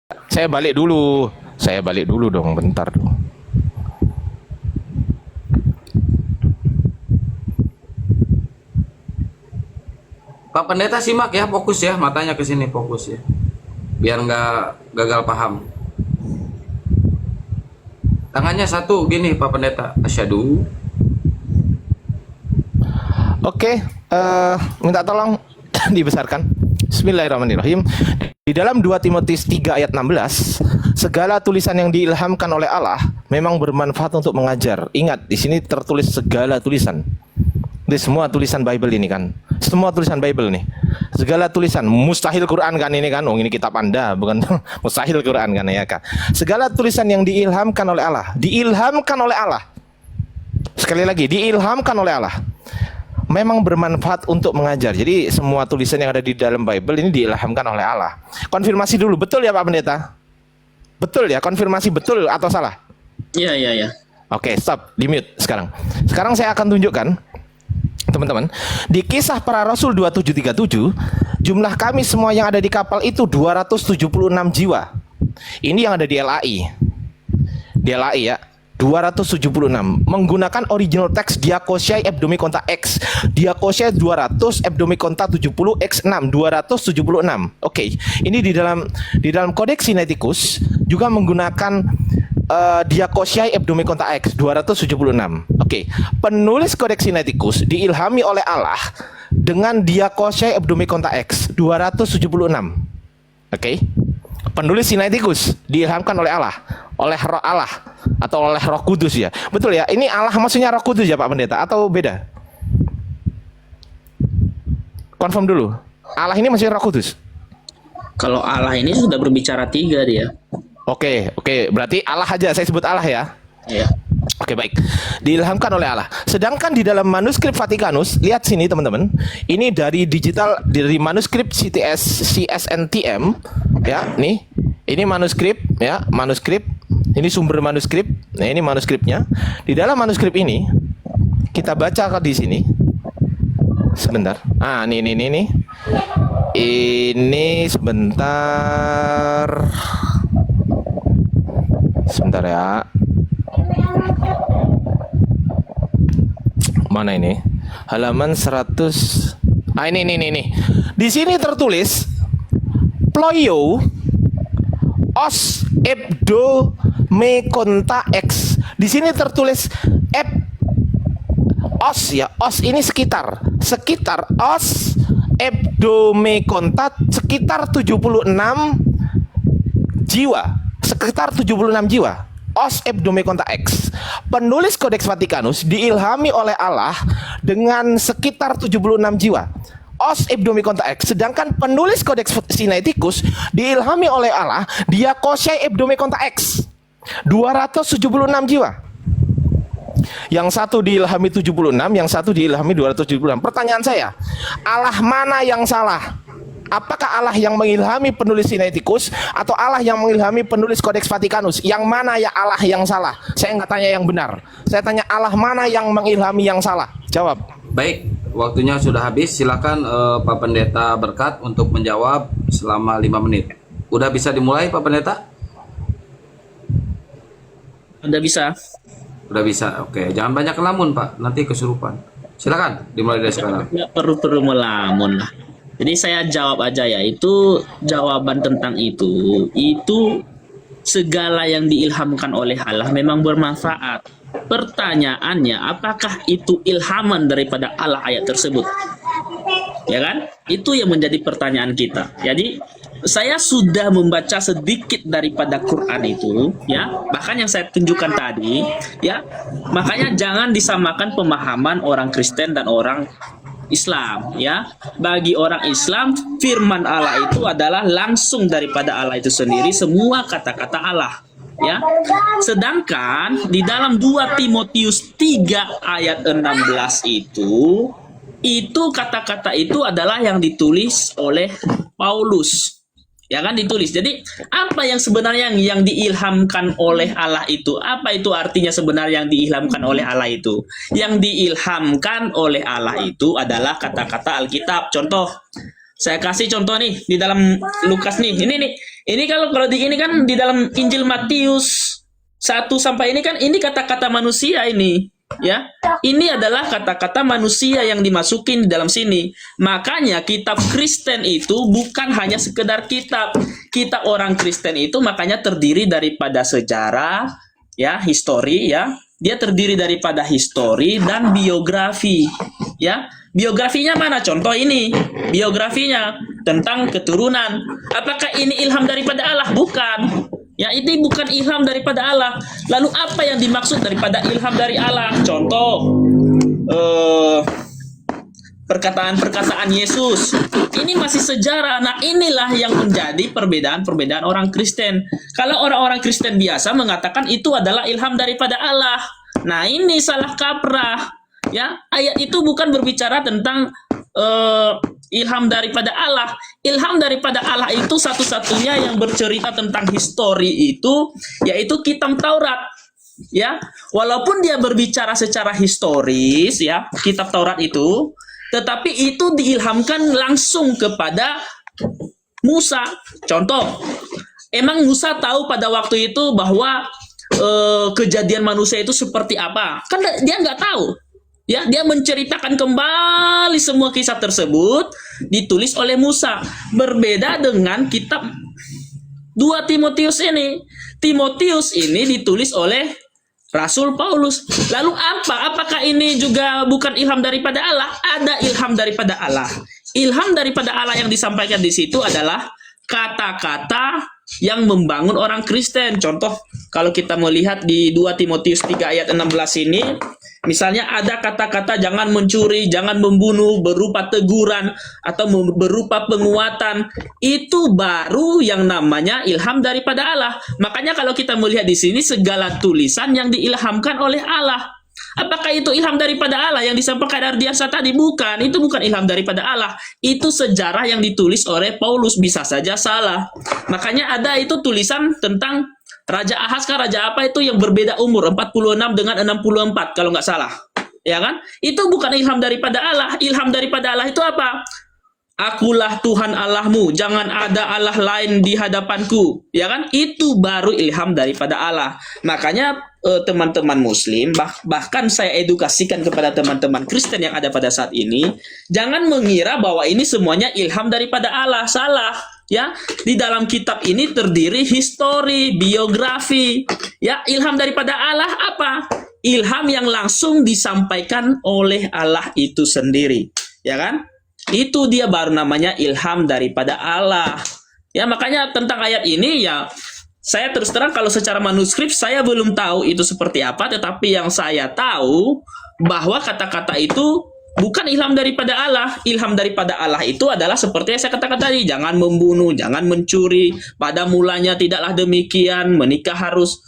Saya balik dulu. Saya balik dulu dong, bentar dong. Pak Pendeta simak ya, fokus ya, matanya ke sini fokus ya. Biar nggak gagal paham. Tangannya satu gini Pak Pendeta. Asyhadu. Oke, minta tolong dibesarkan. Bismillahirrahmanirrahim. Di dalam 2 Timotius 3 ayat 16, segala tulisan yang diilhamkan oleh Allah memang bermanfaat untuk mengajar. Ingat, di sini tertulis segala tulisan. Ini semua tulisan Bible ini kan. Semua tulisan Bible nih. Segala tulisan, mustahil Quran kan ini kan. Oh, ini kitab Anda, bukan mustahil Quran kan ya kan. Segala tulisan yang diilhamkan oleh Allah, diilhamkan oleh Allah. Sekali lagi, diilhamkan oleh Allah. Memang bermanfaat untuk mengajar. Jadi semua tulisan yang ada di dalam Bible ini diilhamkan oleh Allah. Konfirmasi dulu, betul ya Pak Pendeta? Betul ya, konfirmasi betul atau salah? Iya, iya, iya. Oke, stop, di mute sekarang. Sekarang saya akan tunjukkan, teman-teman, di Kisah Para Rasul 2737, jumlah kami semua yang ada di kapal itu 276 jiwa. Ini yang ada di LAI. Di LAI ya. 276 menggunakan original teks Diakosiai Ebdomikonta X. Diakosiai 200 Ebdomikonta 70 X6 276. Oke. Ini di dalam Kodeks Sinaiticus juga menggunakan Diakosiai Ebdomikonta X 276. Oke. Penulis Kodeks Sinaiticus diilhami oleh Allah dengan Diakosiai Ebdomikonta X 276. Oke. Penulis Sinaiticus diilhamkan oleh Allah, oleh Roh Allah atau oleh Roh Kudus ya. Betul ya? Ini Allah maksudnya Roh Kudus ya Pak Pendeta atau beda? Confirm dulu. Allah ini maksudnya Roh Kudus. Kalau Allah ini sudah berbicara tiga dia. Oke. Berarti Allah aja, saya sebut Allah ya. Iya. Oke, baik. Diilhamkan oleh Allah. Sedangkan di dalam manuskrip Vatikanus, lihat sini teman-teman. Ini dari digital, dari manuskrip CSNTM ya, nih. Ini manuskrip ya, manuskrip. Ini sumber manuskrip. Nah, ini manuskripnya. Di dalam manuskrip ini kita baca di sini. Sebentar. Ah, ini. Ini sebentar. Sebentar ya. Mana ini? Halaman 100. Ah, ini. Di sini tertulis ploio os ebdo me konta x. Di sini tertulis os ya. Os ini sekitar os ebdo me konta sekitar 76 jiwa. Sekitar 76 jiwa. Os Ebdome Konta X. Penulis Kodeks Vatikanus diilhami oleh Allah dengan sekitar 76 jiwa. Os Ebdome Konta X. Sedangkan penulis Kodeks Sinaiticus diilhami oleh Allah Diakosiai Ebdome Konta X. 276 jiwa. Yang satu diilhami 76, yang satu diilhami 276. Pertanyaan saya, Allah mana yang salah? Apakah Allah yang mengilhami penulis Sinaiticus atau Allah yang mengilhami penulis Kodeks Vatikanus? Yang mana ya Allah yang salah? Saya nggak tanya yang benar. Saya tanya Allah mana yang mengilhami yang salah? Jawab. Baik, waktunya sudah habis. Silakan Pak Pendeta Berkat untuk menjawab selama 5 menit. Udah bisa dimulai Pak Pendeta? Udah bisa. Udah bisa. Oke, jangan banyak ngelamun Pak, nanti kesurupan. Silakan dimulai dari sekarang. Nggak perlu melamun lah. Jadi saya jawab aja ya. Itu jawaban tentang itu segala yang diilhamkan oleh Allah memang bermanfaat. Pertanyaannya, apakah itu ilhaman daripada Allah ayat tersebut? Ya kan? Itu yang menjadi pertanyaan kita. Jadi saya sudah membaca sedikit daripada Quran itu, ya. Bahkan yang saya tunjukkan tadi, ya. Makanya jangan disamakan pemahaman orang Kristen dan orang Islam, ya. Bagi orang Islam, firman Allah itu adalah langsung daripada Allah itu sendiri, semua kata-kata Allah, ya. Sedangkan di dalam 2 Timotius 3 ayat 16 itu kata-kata itu adalah yang ditulis oleh Paulus. Ya kan, ditulis. Jadi apa yang sebenarnya yang diilhamkan oleh Allah itu? Apa itu artinya sebenarnya yang diilhamkan oleh Allah itu? Yang diilhamkan oleh Allah itu adalah kata-kata Alkitab. Contoh, Saya kasih contoh nih di dalam Lukas nih. Ini kalau di ini kan di dalam Injil Matius 1 sampai ini kan ini kata-kata manusia ini, ya. Ini adalah kata-kata manusia yang dimasukin di dalam sini. Makanya kitab Kristen itu bukan hanya sekedar kitab. Kita orang Kristen itu makanya terdiri daripada sejarah, ya, histori, ya. Dia terdiri daripada histori dan biografi, ya. Biografinya mana? Contoh ini, biografinya tentang keturunan. Apakah ini ilham daripada Allah? Bukan. Ya, ini bukan ilham daripada Allah. Lalu apa yang dimaksud daripada ilham dari Allah? Contoh, perkataan-perkataan Yesus. Ini masih sejarah. Nah, inilah yang menjadi perbedaan-perbedaan orang Kristen. Kalau orang-orang Kristen biasa mengatakan itu adalah ilham daripada Allah. Nah, ini salah kaprah. Ya, ayat itu bukan berbicara tentang ilham daripada Allah. Ilham daripada Allah itu satu-satunya yang bercerita tentang histori itu yaitu kitab Taurat. Ya, walaupun dia berbicara secara historis, ya, kitab Taurat itu, tetapi itu diilhamkan langsung kepada Musa. Contoh, emang Musa tahu pada waktu itu bahwa kejadian manusia itu seperti apa? Kan dia nggak tahu. Ya, dia menceritakan kembali semua kisah tersebut ditulis oleh Musa. Berbeda dengan kitab 2 Timotius ini. Timotius ini ditulis oleh Rasul Paulus. Lalu apa? Apakah ini juga bukan ilham daripada Allah? Ada ilham daripada Allah. Ilham daripada Allah yang disampaikan di situ adalah kata-kata yang membangun orang Kristen. Contoh, kalau kita melihat di 2 Timotius 3 ayat 16 ini, misalnya ada kata-kata jangan mencuri, jangan membunuh, berupa teguran atau berupa penguatan. Itu baru yang namanya ilham daripada Allah. Makanya kalau kita melihat di sini segala tulisan yang diilhamkan oleh Allah. Apakah itu ilham daripada Allah yang disampaikan Ardiansa tadi? Bukan, itu bukan ilham daripada Allah. Itu sejarah yang ditulis oleh Paulus, bisa saja salah. Makanya ada itu tulisan tentang Raja Ahaz, Raja apa itu yang berbeda umur 46 dengan 64 kalau nggak salah. Ya kan? Itu bukan ilham daripada Allah. Ilham daripada Allah itu apa? Akulah Tuhan Allahmu, jangan ada Allah lain di hadapanku. Ya kan? Itu baru ilham daripada Allah. Makanya teman-teman muslim, bahkan saya edukasikan kepada teman-teman Kristen yang ada pada saat ini, jangan mengira bahwa ini semuanya ilham daripada Allah. Salah. Ya, di dalam kitab ini terdiri histori, biografi. Ya, ilham daripada Allah apa? Ilham yang langsung disampaikan oleh Allah itu sendiri. Ya kan? Itu dia baru namanya ilham daripada Allah. Ya, makanya tentang ayat ini ya saya terus terang kalau secara manuskrip saya belum tahu itu seperti apa, tetapi yang saya tahu bahwa kata-kata itu bukan ilham daripada Allah. Ilham daripada Allah itu adalah seperti yang saya katakan tadi, jangan membunuh, jangan mencuri, pada mulanya tidaklah demikian, menikah harus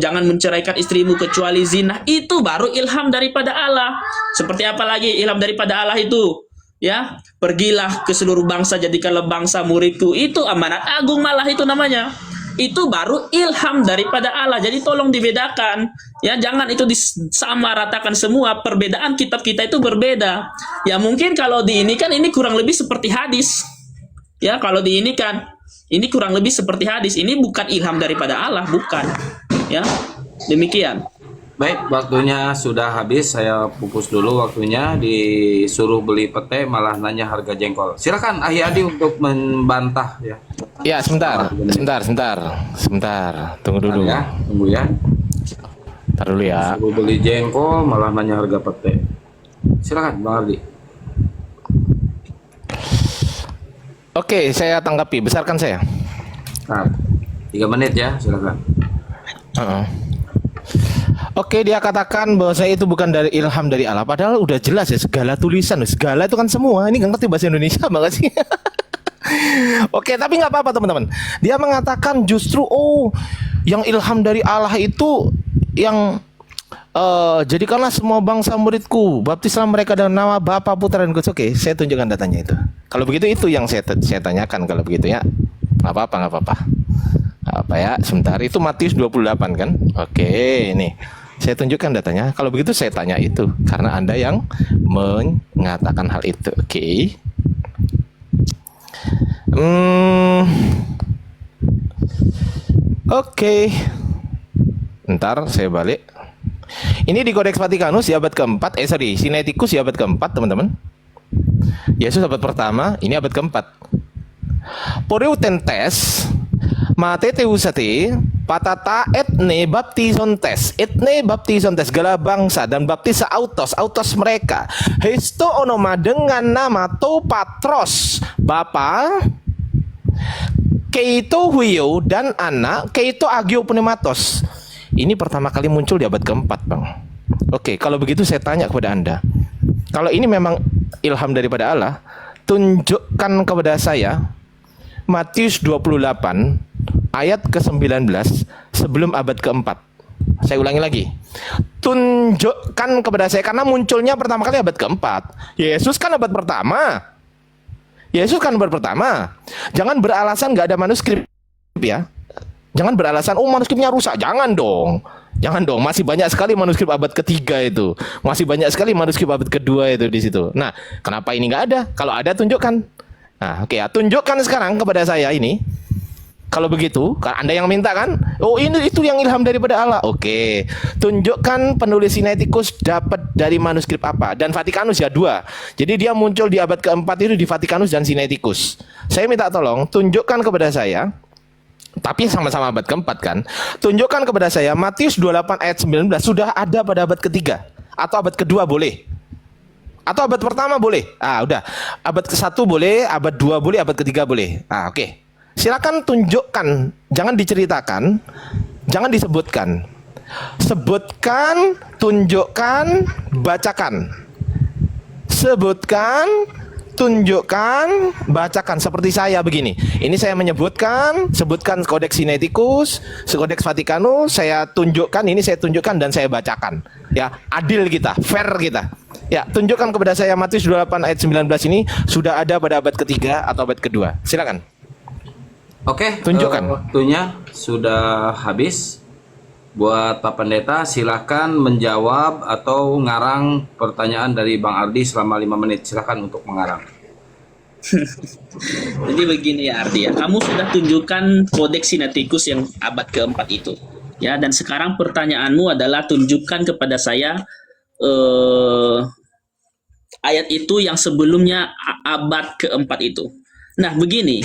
jangan menceraikan istrimu kecuali zina. Itu baru ilham daripada Allah. Seperti apa lagi ilham daripada Allah itu? Ya, pergilah ke seluruh bangsa, jadikanlah bangsa muridku. Itu amanat agung malah itu namanya. Itu baru ilham daripada Allah. Jadi tolong dibedakan. Ya, jangan itu disamaratakan semua. Perbedaan kitab kita itu berbeda. Ya, mungkin kalau di ini kan ini kurang lebih seperti hadis. Ya, kalau di ini kan ini kurang lebih seperti hadis. Ini bukan ilham daripada Allah, bukan. Ya, demikian. Baik, waktunya sudah habis. Saya pupus dulu waktunya. Disuruh beli pete malah nanya harga jengkol. Silakan Ahi Adi untuk membantah ya. Ya, sebentar. Tunggu dulu. Ya, tunggu ya. Ntar dulu ya. Suruh beli jengkol malah nanya harga pete. Silakan Bang Ardi. Oke, saya tanggapi. Besarkan saya. Nah, 3 menit ya, silakan. Oke, dia katakan bahwa saya itu bukan dari ilham dari Allah. Padahal udah jelas ya, segala tulisan, segala itu kan semua. Ini nggak ngerti bahasa Indonesia banget sih. Oke, tapi nggak apa-apa teman-teman. Dia mengatakan justru yang ilham dari Allah itu yang jadikanlah semua bangsa muridku, baptislah mereka dengan nama Bapa, Putra dan Kudus. Oke, saya tunjukkan datanya itu. Kalau begitu itu yang saya tanyakan kalau begitu ya. Nggak apa-apa. Apa ya? Sebentar, itu Matius 28 kan? Oke, ini. Saya tunjukkan datanya. Kalau begitu saya tanya itu karena Anda yang mengatakan hal itu. Oke. Hmm, Oke. Ntar saya balik. Ini di Codex Vaticanus di abad keempat. Sinaiticus di abad keempat, teman-teman. Yesus abad pertama, ini abad keempat. Poreutentes mateteusate patata etne baptizontes segala bangsa dan baptisa autos mereka hesto onoma dengan nama to patros bapa keito huio dan anak keito agio pneumatos. Ini pertama kali muncul di abad keempat, Bang. Oke, kalau begitu saya tanya kepada Anda, kalau ini memang ilham daripada Allah, tunjukkan kepada saya Matius 28 ayat ke-19 sebelum abad keempat. Saya ulangi lagi. Tunjukkan kepada saya, karena munculnya pertama kali abad keempat. Yesus kan abad pertama. Jangan beralasan nggak ada manuskrip ya. Jangan beralasan manuskripnya rusak. Jangan dong. Masih banyak sekali manuskrip abad ketiga itu. Masih banyak sekali manuskrip abad kedua itu di situ. Nah, kenapa ini nggak ada? Kalau ada, tunjukkan. Nah, oke ya, tunjukkan sekarang kepada saya ini. Kalau begitu, kan Anda yang minta kan? Oh, itu yang ilham daripada Allah. Oke. Tunjukkan penulis Sinaiticus dapat dari manuskrip apa? Dan Vaticanus ya, 2. Jadi dia muncul di abad keempat itu di Vaticanus dan Sinaiticus. Saya minta tolong tunjukkan kepada saya, tapi sama-sama abad keempat kan? Tunjukkan kepada saya Matius 28 ayat 19 sudah ada pada abad ketiga atau abad kedua boleh. Atau abad pertama boleh. Udah. Abad ke-1 boleh, abad 2 boleh, abad ketiga boleh. Oke. Silakan tunjukkan, jangan diceritakan, jangan disebutkan. Sebutkan, tunjukkan, bacakan. Sebutkan, tunjukkan, bacakan. Seperti saya begini. Ini saya menyebutkan, sebutkan Codex Sinaiticus, Codex Vaticanus, saya tunjukkan, ini saya tunjukkan dan saya bacakan. Ya, adil kita, fair kita. Ya, tunjukkan kepada saya Matius 28 ayat 19 ini sudah ada pada abad ketiga atau abad kedua. Silakan. Oke, Tunjukkan. Waktunya sudah habis. Buat Pak Pendeta, silakan menjawab atau ngarang pertanyaan dari Bang Ardi selama 5 menit. Silakan untuk mengarang. Jadi begini ya Ardi ya, kamu sudah tunjukkan Codex Sinaiticus yang abad keempat itu. Ya, dan sekarang pertanyaanmu adalah tunjukkan kepada saya ayat itu yang sebelumnya abad keempat itu. Nah, begini.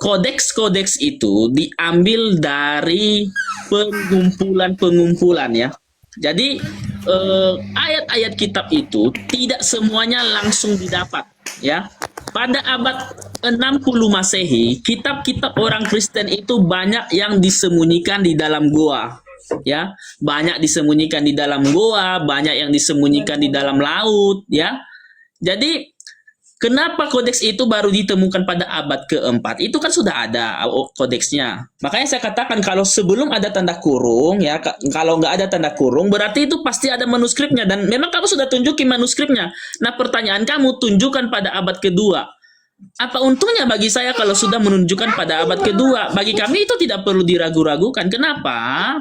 Kodeks-kodeks itu diambil dari pengumpulan-pengumpulan ya. Jadi ayat-ayat kitab itu tidak semuanya langsung didapat ya. Pada abad 60 Masehi, kitab-kitab orang Kristen itu banyak yang disembunyikan di dalam goa. Ya, banyak disembunyikan di dalam goa, banyak yang disembunyikan di dalam laut ya. Jadi kenapa kodeks itu baru ditemukan pada abad keempat? Itu kan sudah ada kodeksnya. Makanya saya katakan kalau sebelum ada tanda kurung ya, kalau nggak ada tanda kurung berarti itu pasti ada manuskripnya, dan memang kamu sudah tunjukin manuskripnya. Nah, pertanyaan kamu tunjukkan pada abad kedua. Apa untungnya bagi saya kalau sudah menunjukkan pada abad kedua? Bagi kami itu tidak perlu diragu-ragukan. Kenapa?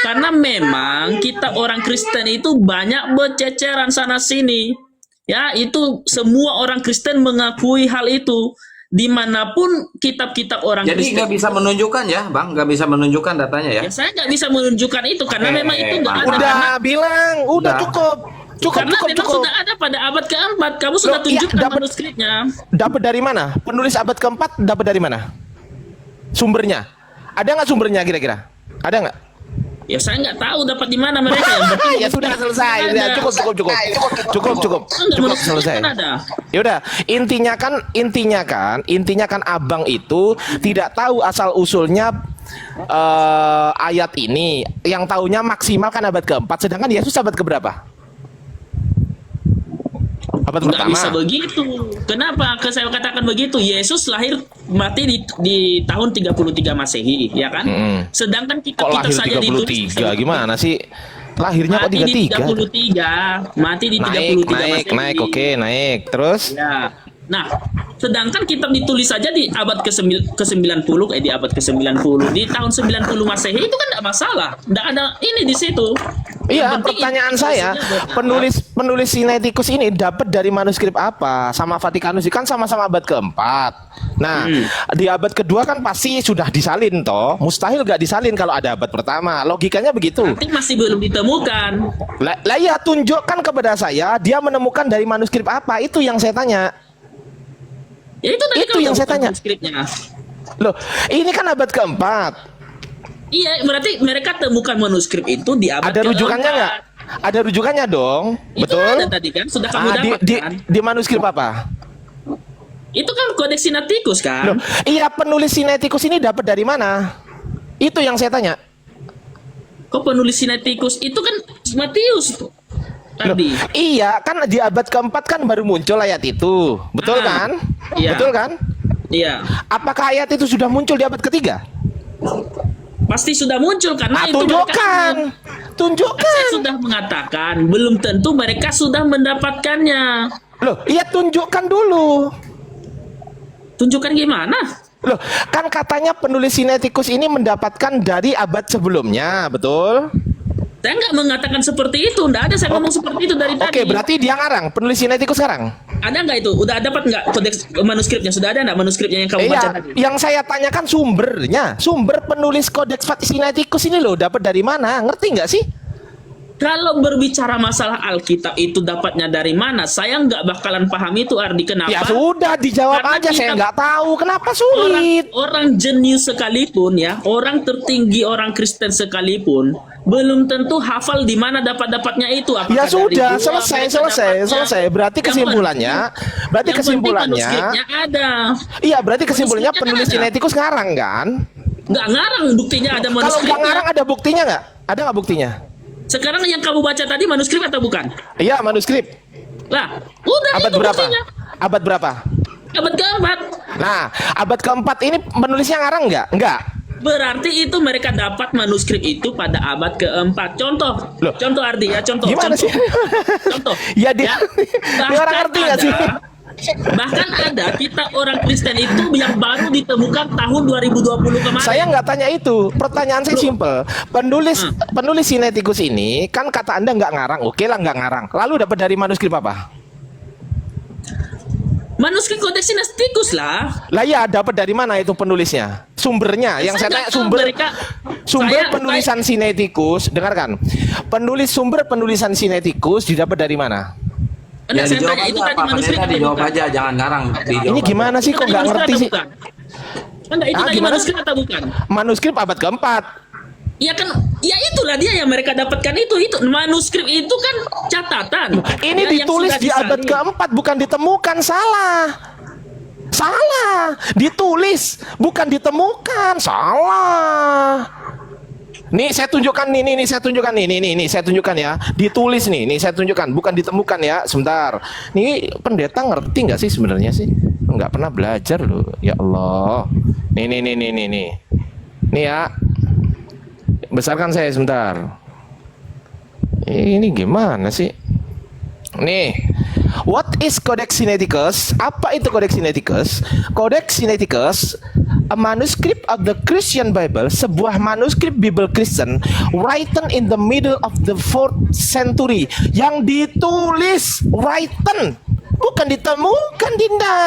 Karena memang kitab orang Kristen itu banyak berceceran sana sini. Ya, itu semua orang Kristen mengakui hal itu. Dimanapun kitab-kitab orang Jadi Kristen. nggak bisa menunjukkan ya, Bang? Nggak bisa menunjukkan datanya ya? Ya, saya nggak bisa menunjukkan itu karena memang itu nggak ada. Udah Karena, bilang, udah cukup. karena memang sudah ada pada abad keempat. Kamu sudah Loh, iya, tunjukkan dapat- manuskripnya. Dapat dari mana? Penulis abad keempat dapat dari mana? Sumbernya? Ada nggak sumbernya kira-kira? Ada nggak? Ya, saya nggak tahu dapat di mana mereka. Yang penting Ya sudah selesai. ada. Ya, cukup Enggak, manuskripnya selesai. kan ada. Ya udah, intinya kan abang itu tidak tahu asal usulnya ayat ini. Yang tahunya maksimal kan abad keempat, sedangkan Yesus abad keberapa? Abad Nggak pertama. bisa begitu. Kenapa? Saya katakan begitu. Yesus lahir mati di tahun 33 Masehi, ya kan? Sedangkan Kok kita lahir saja ditulis 33? Gimana sih? Lahirnya kok mati di 33? 33, mati di 33 Masehi. Naik, oke, naik. Terus? Ya. Nah, sedangkan kitab ditulis saja di abad ke-90, di abad ke-90, di tahun 90 Masehi itu kan enggak masalah. Enggak ada ini di situ. Iya, Yang penting pertanyaan itu saya, benar. penulis Sinaiticus ini dapat dari manuskrip apa? Sama Vaticanus kan sama-sama abad keempat. Nah, di abad kedua kan pasti sudah disalin toh. Mustahil gak disalin kalau ada abad pertama. Logikanya begitu. Tapi masih belum ditemukan. Lah ya, tunjukkan kepada saya dia menemukan dari manuskrip apa. Itu yang saya tanya. Ya itu tadi Itu kamu yang saya temukan tanya. manuskripnya. Loh, ini kan abad keempat. Iya, berarti mereka temukan manuskrip itu di abad Ada rujukannya keempat. nggak? Ada rujukannya dong. Itu Betul? ada tadi kan, sudah kamu Ah, dapatkan. di manuskrip apa? Itu kan Codex Sinaiticus kan? Loh, iya, penulis Sinaiticus ini dapat dari mana? Itu yang saya tanya. Kok penulis Sinaiticus itu kan Matius Loh, tadi. iya, kan di abad keempat kan baru muncul ayat itu. Betul Ah, kan? iya. Betul kan? Iya, Apakah ayat itu sudah muncul di abad ketiga? pasti sudah muncul karena itu Tunjukkan. Saya Tunjukkan. sudah mengatakan belum tentu mereka sudah mendapatkannya. Loh, iya, tunjukkan dulu. Tunjukkan gimana? Loh, kan katanya penulis Sinaiticus ini mendapatkan dari abad sebelumnya, betul? Saya nggak mengatakan seperti itu. Nggak ada saya ngomong seperti itu dari tadi. Oke, berarti dia ngarang, penulis Sinaiticus sekarang. Ada nggak itu? Udah dapat nggak kodeks manuskripnya? Sudah ada nggak manuskripnya yang kamu baca Iya, tadi? yang saya tanyakan sumbernya. Sumber penulis Codex Sinaiticus ini loh, dapat dari mana? Ngerti nggak sih? Kalau berbicara masalah Alkitab itu dapatnya dari mana? Saya nggak bakalan paham itu, Ardi. Kenapa? Ya sudah, dijawab Karena aja. Saya kita- nggak tahu kenapa orang sulit. orang jenius sekalipun ya, orang tertinggi, orang Kristen sekalipun belum tentu hafal di mana dapatnya itu. Apakah Ya dari sudah, gua, selesai, mereka selesai, dapatnya? selesai. Berarti Yang kesimpulannya, penting- berarti yang penting kesimpulannya, manuskripnya ada. iya, berarti kesimpulannya Manuskripnya penulis kan ada. Sinaiticus ngarang kan? Nggak ngarang, buktinya ada Kalau manuskripnya. nggak ngarang ada buktinya nggak? Ada nggak buktinya? Sekarang yang kamu baca tadi manuskrip atau bukan? Iya, manuskrip. Lah, udah Abad itu berapa? buktinya. Abad berapa? Abad keempat. Nah, abad keempat ini penulisnya ngarang nggak? Nggak. Berarti itu mereka dapat manuskrip itu pada abad keempat. Contoh, Loh. contoh Ardi ya, contoh. Gimana contoh. sih? Contoh. Ya, dia orang Bahkan ngerti nggak sih? Bahkan ada kita orang Kristen itu yang baru ditemukan tahun 2020 kemarin. Saya nggak tanya itu. Pertanyaan saya simpel. Penulis Sinaiticus ini kan kata Anda nggak ngarang. Oke lah, nggak ngarang. Lalu dapat dari manuskrip apa? Manuskrip Codex Sinaiticus lah. Lah ya, dapat dari mana itu penulisnya? Sumbernya. Yang saya nggak tanya tahu sumber mereka- sumber saya- penulisan Sinaiticus. Dengarkan. Sumber penulisan Sinaiticus didapat dari mana? Enggak, saya dijawab tanya itu aja, tadi Pak manuskrip Pendeta, atau dijawab bukan? aja, jangan ngarang. Dijawab Ini aja. gimana sih, kok Tadi nggak manuskrip ngerti atau sih? bukan? Enggak, itu tadi Gimana? manuskrip atau bukan? Manuskrip abad keempat. Ya kan, ya itulah dia yang mereka dapatkan itu manuskrip itu kan catatan. Ini Ya, yang ditulis sudah di abad disalin. keempat, bukan ditemukan. Salah. Salah. Ditulis, bukan ditemukan. Salah. Nih saya tunjukkan nih saya tunjukkan nih saya tunjukkan ya. Ditulis nih saya tunjukkan, bukan ditemukan ya. Sebentar. Nih pendeta ngerti nggak sih sebenarnya sih? Nggak pernah belajar loh. Ya Allah. Nih. Nih ya. Besarkan saya sebentar. Ini gimana sih? Nih, what is Codex Sinaiticus? Apa itu Codex Sinaiticus? Codex Sinaiticus, a manuscript of the Christian Bible, sebuah manuskrip Bible Kristen, written in the middle of the 4th century, yang ditulis, written, bukan ditemukan, Dinda.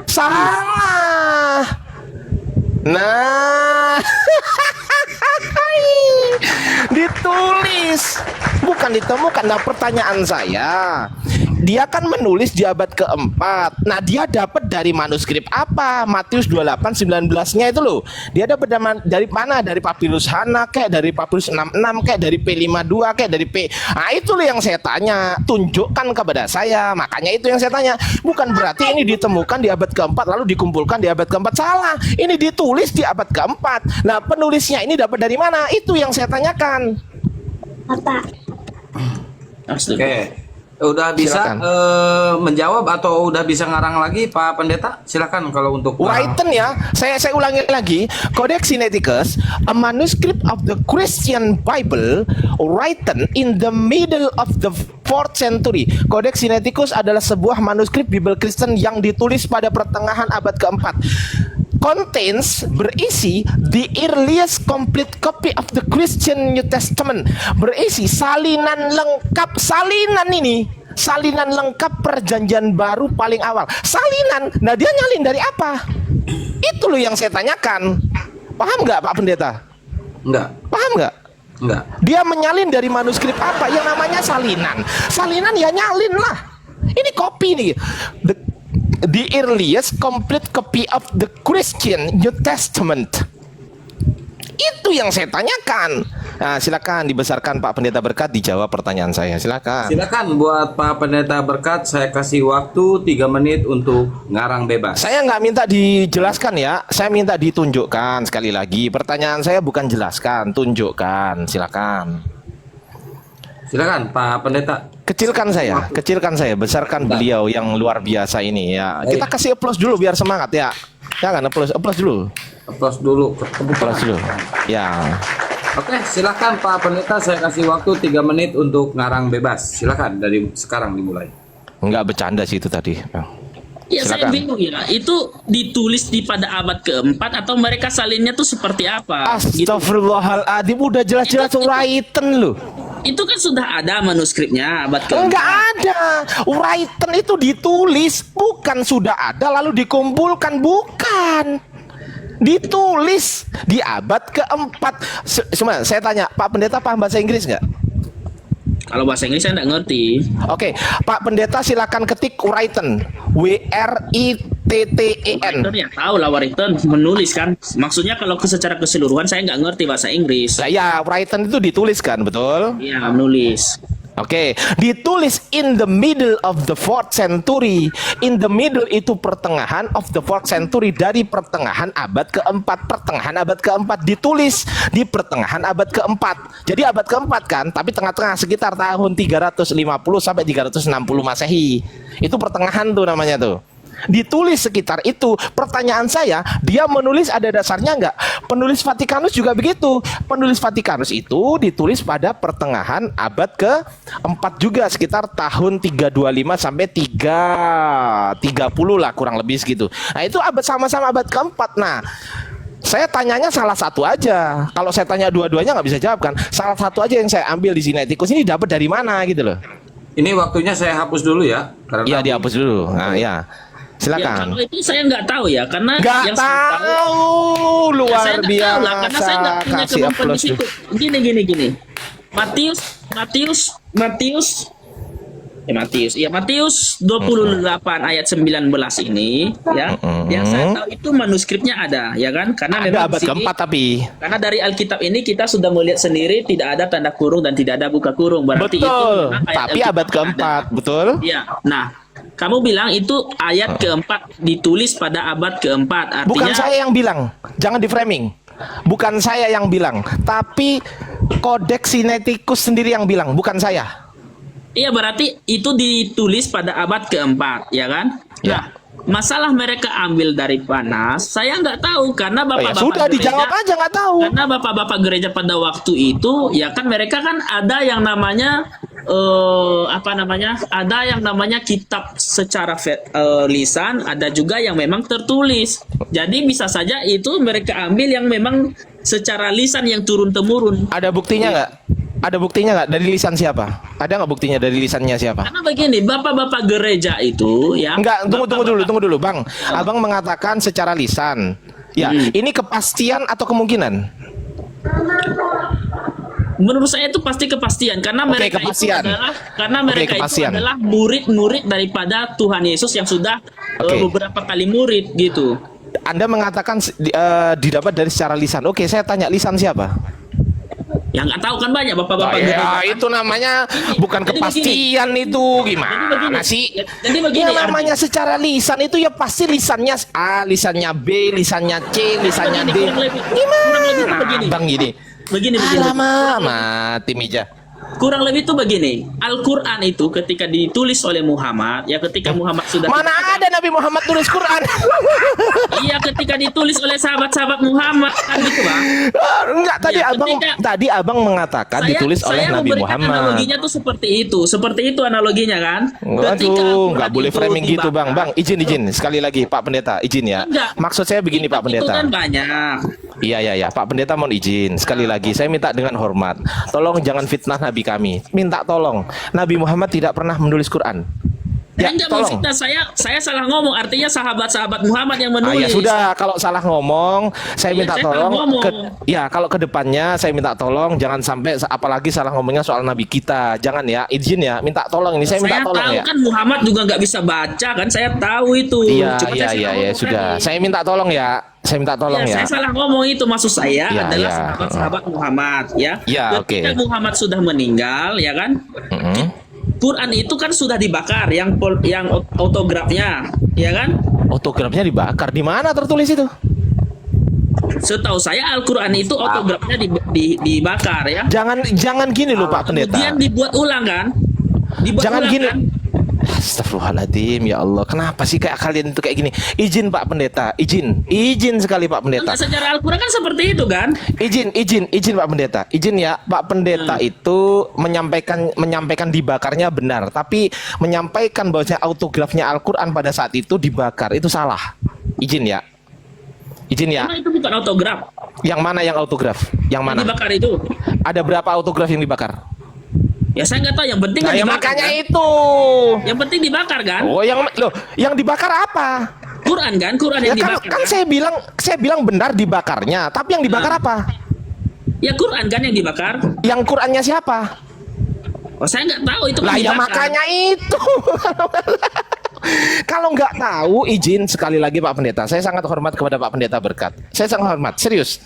Salah. Nah, ditulis, bukan ditemukan. Nah, pertanyaan saya, dia kan menulis di abad keempat. Nah, dia dapat dari manuskrip apa? Matius 28:19-nya itu loh. Dia dapat dari mana? Dari Papyrus Hana, kayak dari Papyrus 66, kayak dari P52, kayak dari P. Nah, itu loh yang saya tanya. Tunjukkan kepada saya. Makanya itu yang saya tanya. Bukan berarti ini ditemukan di abad keempat lalu dikumpulkan di abad keempat. Salah. Ini ditulis di abad keempat. Nah, penulisnya ini dapat dari mana? Itu yang saya tanyakan. Astaga. Oke. Udah bisa Silakan. menjawab atau udah bisa ngarang lagi Pak Pendeta? Silakan kalau untuk Written ya, saya ulangi lagi. Codex Sinaiticus, a manuscript of the Christian Bible, written in the middle of the 4th century. Codex Sinaiticus adalah sebuah manuskrip Bible Kristen yang ditulis pada pertengahan abad keempat. Contains, berisi the earliest complete copy of the Christian New Testament. Berisi salinan lengkap, salinan ini, salinan lengkap perjanjian baru paling awal. Salinan. Nah, dia nyalin dari apa? Itu loh yang saya tanyakan. Paham nggak Pak Pendeta? Enggak. Paham nggak? Enggak. Dia menyalin dari manuskrip apa? Yang namanya salinan. Salinan ya nyalin lah. Ini kopi nih. The earliest complete copy of the Christian New Testament. Itu yang saya tanyakan. Nah, silakan dibesarkan Pak Pendeta Berkat dijawab pertanyaan saya. Silakan. Silakan buat Pak Pendeta Berkat, saya kasih waktu 3 menit untuk ngarang bebas. Saya nggak minta dijelaskan ya, saya minta ditunjukkan sekali lagi. Pertanyaan saya bukan jelaskan, tunjukkan. Silakan. Silakan Pak Pendeta. Kecilkan saya, besarkan beliau yang luar biasa ini ya. Kita kasih applause dulu biar semangat ya. Jangan applause dulu. Applause dulu. Applause dulu. Ya. Oke, silakan Pak Pendeta, saya kasih waktu 3 menit untuk ngarang bebas. Silakan dari sekarang dimulai. Enggak bercanda sih itu tadi. Ya saya Silakan. bingung ya, itu ditulis di pada abad keempat atau mereka salinnya tuh seperti apa? Gitu. Astagfirullahaladzim, udah jelas-jelas written loh. Itu kan sudah ada manuskripnya abad keempat. Enggak ada. Written itu ditulis, bukan sudah ada lalu dikumpulkan, bukan. Ditulis di abad keempat. Cuma saya tanya, Pak Pendeta paham bahasa Inggris nggak? Kalau bahasa Inggris saya nggak ngerti. Oke, Pak Pendeta silakan ketik written, WRITTEN. Writer ya tahu lah, writer menulis kan. Maksudnya kalau secara keseluruhan saya nggak ngerti bahasa Inggris. Nah, ya, written itu ditulis kan, betul? Iya, menulis. Oke, ditulis in the middle of the 4th century. In the middle itu pertengahan of the 4th century, dari pertengahan abad keempat. Pertengahan abad keempat ditulis di pertengahan abad keempat. Jadi abad keempat kan, tapi tengah-tengah sekitar tahun 350 sampai 360 Masehi. Itu pertengahan tuh namanya tuh. Ditulis sekitar itu. Pertanyaan saya, dia menulis ada dasarnya nggak? Penulis Vatikanus juga begitu. Penulis Vatikanus itu ditulis pada pertengahan abad ke-4 juga, sekitar tahun 325 sampai 330 lah kurang lebih segitu. Nah itu abad sama-sama abad ke-4. Nah saya tanyanya salah satu aja. Kalau saya tanya dua-duanya nggak bisa jawab kan. Salah satu aja yang saya ambil di Sinaiticus ini dapat dari mana gitu loh. Ini waktunya saya hapus dulu ya. Iya, dihapus dulu. Nah ya. Ya, Silakan. kalau itu saya nggak tahu ya, karena Nggak yang saya tahu, ya, luar saya nggak tahu lah, karena saya nggak biasa. punya Kasih kemampuan di applause situ. dulu. Gini. Matius 28 ayat 19 ini ya. Yang saya tahu itu manuskripnya ada, ya kan? Karena Ada memang abad di sini- keempat tapi. karena dari Alkitab ini kita sudah melihat sendiri tidak ada tanda kurung dan tidak ada buka kurung. Berarti itu Betul. memang ayat Tapi Alkitab abad ada. keempat, betul? Iya. Nah, kamu bilang itu ayat keempat ditulis pada abad keempat. Artinya Bukan saya yang bilang. Jangan di framing. Bukan saya yang bilang, tapi Kodeks Sinaiticus sendiri yang bilang, bukan saya. iya, berarti itu ditulis pada abad keempat, ya kan? Ya. Nah, masalah mereka ambil dari panas, saya nggak tahu karena Oh ya, bapak-bapak sudah dijawab aja, nggak tahu. Karena bapak-bapak gereja pada waktu itu, ya kan mereka kan ada yang namanya ada yang namanya kitab secara lisan, ada juga yang memang tertulis. Jadi bisa saja itu mereka ambil yang memang secara lisan yang turun temurun. Ada buktinya nggak? Ada buktinya nggak? Dari lisan siapa? Ada nggak buktinya dari lisannya siapa? Karena begini, bapak-bapak gereja itu ya. Enggak, tunggu dulu, Bang. Abang mengatakan secara lisan. Ya, ini kepastian atau kemungkinan? Menurut saya itu pasti kepastian karena Oke, mereka kepastian. itu Kepastian. adalah murid-murid daripada Tuhan Yesus yang sudah Oke. beberapa kali murid gitu. Anda mengatakan didapat dari secara lisan. Oke, saya tanya lisan siapa? Yang nggak tahu kan banyak bapak-bapak gereja. Ya, itu namanya bukan Jadi kepastian itu. Gimana begini. sih? Jadi begini, Yang namanya secara lisan itu ya pasti lisannya A, lisannya B, lisannya C, lisannya D. Kurang lebih itu begini. Bang gini. Begini. Alamak, mati Mija. Kurang lebih itu begini. Al-Qur'an itu ketika ditulis oleh Muhammad, ya ketika Muhammad sudah Mana ada Nabi Muhammad tulis Quran? iya, ketika ditulis oleh sahabat-sahabat Muhammad kan gitu, Bang. Enggak, Ya, ketika- tadi abang mengatakan ditulis oleh saya Nabi memberikan Muhammad. analoginya tuh seperti itu analoginya kan. Ketika Waduh, nggak Al-Qur'an boleh itu framing gitu, dibakar, Bang. Izin. Sekali lagi, Pak Pendeta, izin ya. Enggak. Maksud saya begini, Pak Itu Pendeta. kan banyak. Iya, Pak Pendeta mohon izin. Sekali lagi, saya minta dengan hormat. Tolong jangan fitnah Nabi kami. Minta tolong. Nabi Muhammad tidak pernah menulis Quran. Saya Ya, nggak tolong. memfitnah, saya salah ngomong. Artinya sahabat-sahabat Muhammad yang Ah, menulis. ya sudah, kalau salah ngomong, saya Iya, minta saya tolong. salah ngomong. Ya, kalau ke depannya saya minta tolong jangan sampai apalagi salah ngomongnya soal Nabi kita. Jangan ya, izin ya, minta tolong ini saya minta tolong tahu ya. kan Muhammad juga nggak bisa baca kan, saya tahu itu. Iya, Cuma iya, saya iya, salah ya ngomong sudah. tadi. Saya minta tolong ya. Saya minta tolong Ya, ya. saya salah ngomong itu, maksud saya Iya, adalah iya. sahabat-sahabat Muhammad ya. Iya, Ketika oke. Muhammad sudah meninggal ya kan, Mm-mm. Quran itu kan sudah dibakar yang autografnya, ya kan? Autografnya dibakar. Di mana tertulis itu? Setahu saya Al-Quran itu autografnya dibakar ya. Jangan gini loh Pak Pendeta. Kemudian dibuat ulang kan? Dibuat Jangan ulang gini. kan? Astagfirullahaladzim, ya Allah. Kenapa sih kayak kalian itu kayak gini? Izin Pak Pendeta, izin sekali Pak Pendeta. Enggak, secara Al-Quran kan seperti itu kan? Izin Pak Pendeta. Izin ya, Pak Pendeta itu menyampaikan dibakarnya benar, tapi menyampaikan bahwasanya autografnya Al-Qur'an pada saat itu dibakar itu salah. Izin ya. Izin ya. Emang itu bukan autograf? Yang mana yang autograf? Yang mana? Dibakar itu? Ada berapa autograf yang dibakar? Ya saya nggak tahu, yang penting Nah, kan ya dibakar makanya kan? itu. Yang penting dibakar kan? Oh, yang dibakar apa? Quran kan? Quran Ya yang kan, dibakar kan kan? saya bilang benar dibakarnya, tapi yang dibakar apa? Ya Quran kan yang dibakar? Yang Qur'annya siapa? Oh saya nggak tahu itu kan Lah ya dibakar. makanya itu. Kalau nggak tahu, izin sekali lagi Pak Pendeta. Saya sangat hormat kepada Pak Pendeta Berkat. Saya sangat hormat, serius.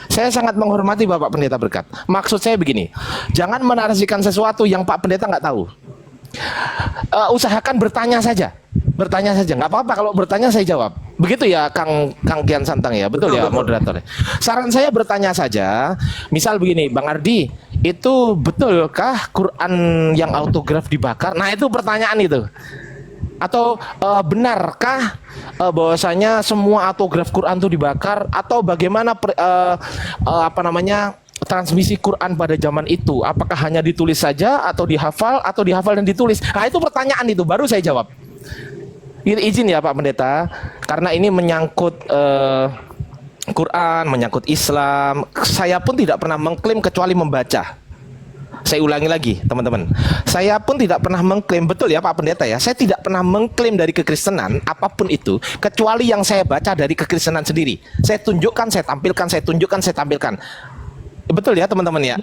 Saya sangat menghormati Bapak Pendeta Berkat. Maksud saya begini, jangan menarasikan sesuatu yang Pak Pendeta nggak tahu. Usahakan bertanya saja, nggak apa-apa kalau bertanya saya jawab. Begitu ya, Kang Kian Santang ya, betul ya moderator. Saran saya bertanya saja. Misal begini, Bang Ardi, itu betulkah Quran yang autograf dibakar? Nah itu pertanyaan itu. Atau benarkah bahwasanya semua autograf Quran itu dibakar? Atau bagaimana transmisi Quran pada zaman itu? Apakah hanya ditulis saja atau dihafal dan ditulis? Nah itu pertanyaan itu baru saya jawab. Izin ya Pak Pendeta, karena ini menyangkut Quran, menyangkut Islam. Saya pun tidak pernah mengklaim kecuali membaca. Saya ulangi lagi teman-teman, saya pun tidak pernah mengklaim, betul ya Pak Pendeta ya, saya tidak pernah mengklaim dari kekristenan apapun itu kecuali yang saya baca dari kekristenan sendiri. Saya tunjukkan, saya tampilkan. Betul ya teman-teman ya.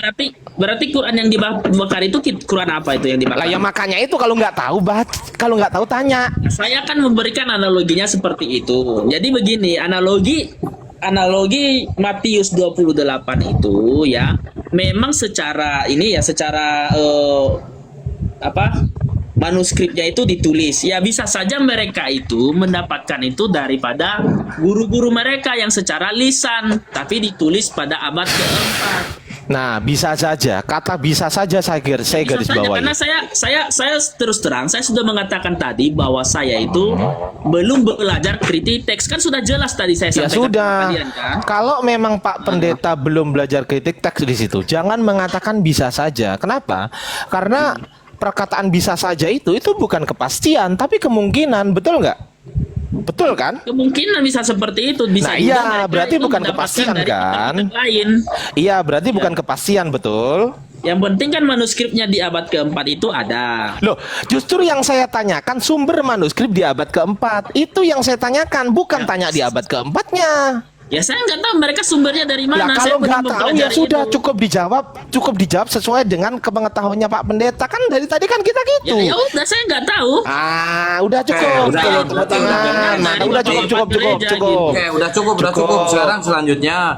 Berarti Quran yang dibakar itu Quran apa itu yang dibakar? Lah ya makanya itu kalau nggak tahu tanya. Saya akan memberikan analoginya seperti itu. Jadi begini, analogi Matius 28 itu ya, memang secara manuskripnya itu ditulis. Ya bisa saja mereka itu mendapatkan itu daripada guru-guru mereka yang secara lisan, tapi ditulis pada abad keempat. Nah, bisa saja. Kata bisa saja saya garis bawahi. Karena saya terus terang, saya sudah mengatakan tadi bahwa saya itu belum belajar kritik teks, kan sudah jelas tadi saya Ya sampaikan sudah. ke kalian kan. Kalau memang Pak Pendeta belum belajar kritik teks di situ, jangan mengatakan bisa saja. Kenapa? Karena perkataan bisa saja itu bukan kepastian, tapi kemungkinan, betul nggak? Betul kan? Kemungkinan bisa seperti itu, bisa Nah, juga iya, mereka berarti itu bukan mendapatkan kepastian, dari kan? kitab-kitab lain. Iya, berarti bukan kepastian, betul? Yang penting kan manuskripnya di abad keempat itu ada. Loh, justru yang saya tanyakan sumber manuskrip di abad keempat. Itu yang saya tanyakan, bukan tanya di abad keempatnya. Ya saya nggak tahu mereka sumbernya dari Ya mana. Saya kalau belum nggak tahu ya mempelajari sudah, itu. cukup dijawab sesuai dengan kepengetahuannya Pak Pendeta. Kan dari tadi kan kita gitu. Ya udah, saya nggak tahu. Udah cukup. udah, Tepuk udah, tangan. udah, Nah, dari udah Bapak cukup. gereja gitu. Oke, udah cukup. Sekarang selanjutnya